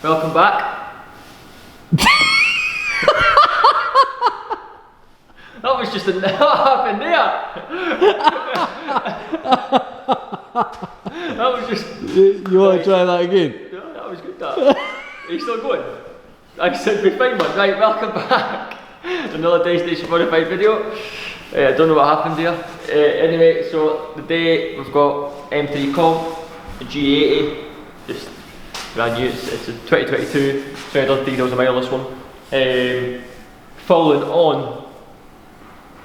Welcome back. That was just what happened there? That was just... You want to try that again? Yeah, that was good, that. Are you still going? I said be fine, man. Right, welcome back. Another Day Station Modified video. I don't know what happened there. Anyway, so today we've got M3 Comp, a G80, just brand new. It's a 2022, so I've done 3,000 miles this one. Following on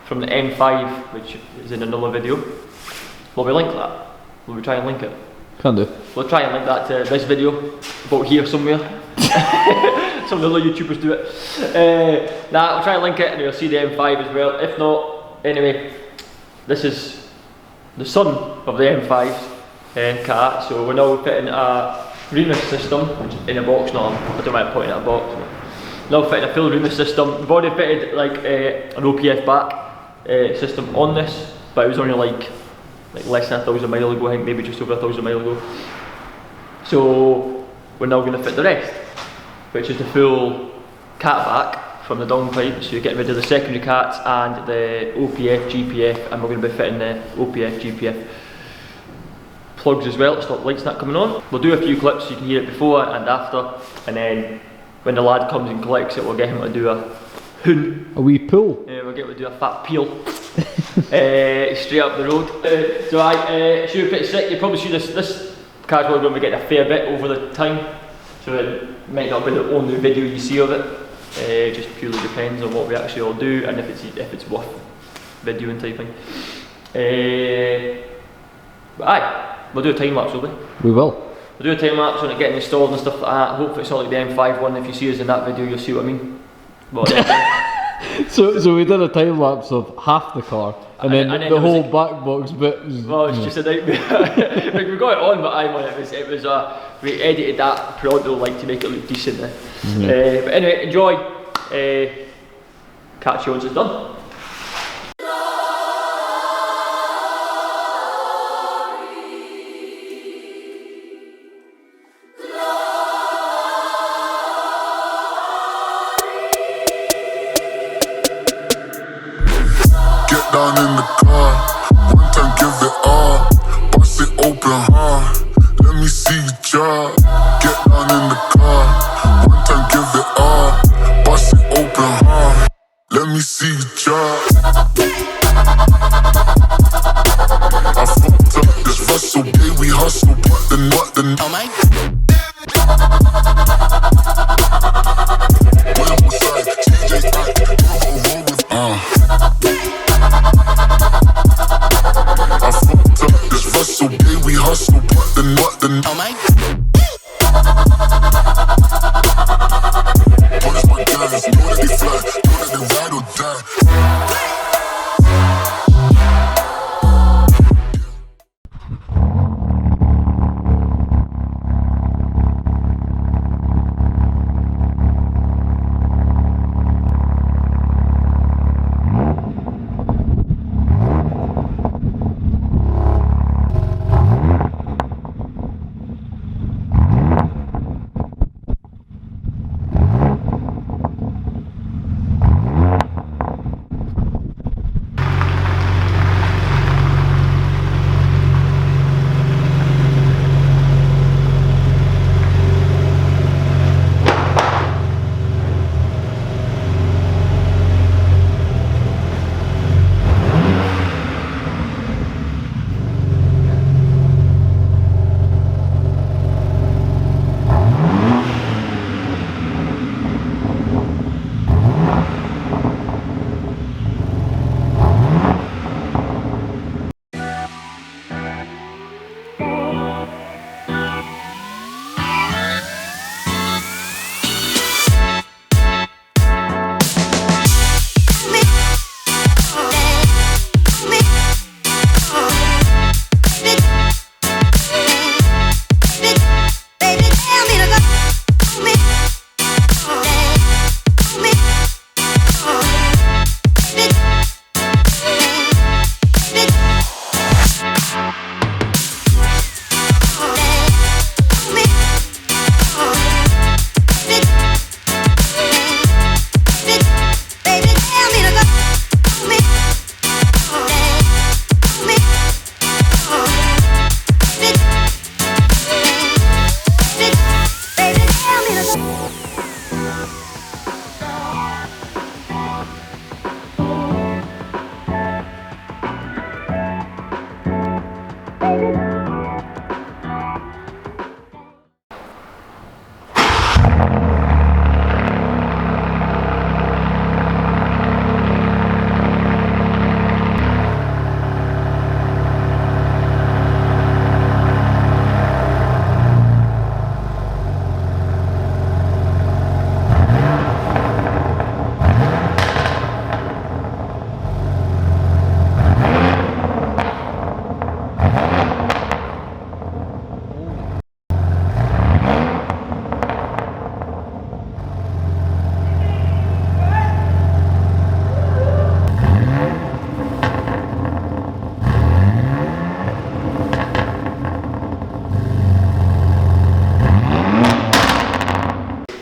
from the M5, which is in another video. Will we link that? Will we try and link it? Can do. We'll try and link that to this video, about here somewhere. Some of the other YouTubers do it. Nah, we'll try and link it and you'll see the M5 as well. If not, anyway, this is the son of the M5's car. So we're now fitting a Remus system, which is in a box now. I don't mind pointing at a box. Now fitting a full Remus system. We've already fitted like an OPF-Back system on this, but it was only like less than 1,000 miles ago, I think maybe just over 1,000 miles ago. So we're now going to fit the rest, which is the full catback from the downpipe. So you're getting rid of the secondary cats and the OPF, GPF, and we're going to be fitting the OPF, GPF plugs as well to stop the lights not coming on. We'll do a few clips so you can hear it before and after, and then when the lad comes and collects it, we'll get him to do a hoon. A wee pull? We'll get him to do a fat peel. Straight up the road. So should be pretty sick. You probably see this car's probably going to be getting a fair bit over the time, so it might not be the only video you see of it. Just purely depends on what we actually all do and if it's worth videoing type thing. But aye, we'll do a time lapse, will we? We will. We'll do a time lapse on it getting installed and stuff like that. Hopefully it's not like the M5 one. If you see us in that video, you'll see what I mean. So we did a time lapse of half the car, and then the whole like, back box bit was... Well, it's just a nightmare. Like, we got it on, but it was we edited that pronto like to make it look decent. But anyway, enjoy. Catch you once it's done. Down in the car, one time give it all, bust it open hard, let me see you drop. Get down in the car, one time give it all, bust it open hard, let me see you drop. I fucked up this Russell, yeah, we hustle, but the oh my.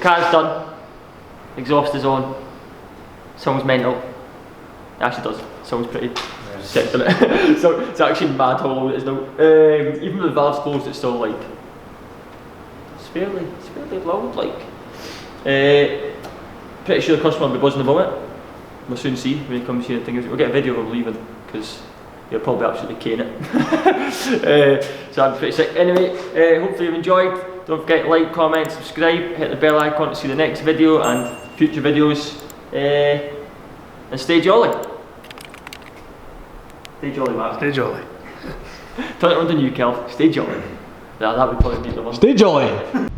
car's done. Exhaust is on. Sounds mental. It actually does. Sounds pretty sick, doesn't it? So it's actually mad how low it is now. Even with the valves closed, it's still like it's fairly loud. Like pretty sure the customer will be buzzing about it. We'll soon see when he comes here. We'll get a video of him leaving because you'll probably absolutely cane it. So I'm pretty sick. Anyway, hopefully you've enjoyed. Don't forget to like, comment, subscribe, hit the bell icon to see the next video and future videos. And stay jolly. Stay jolly, Mark. Stay jolly. Turn it on to you, Cal. Stay jolly. Yeah, that would probably be the one. Stay jolly.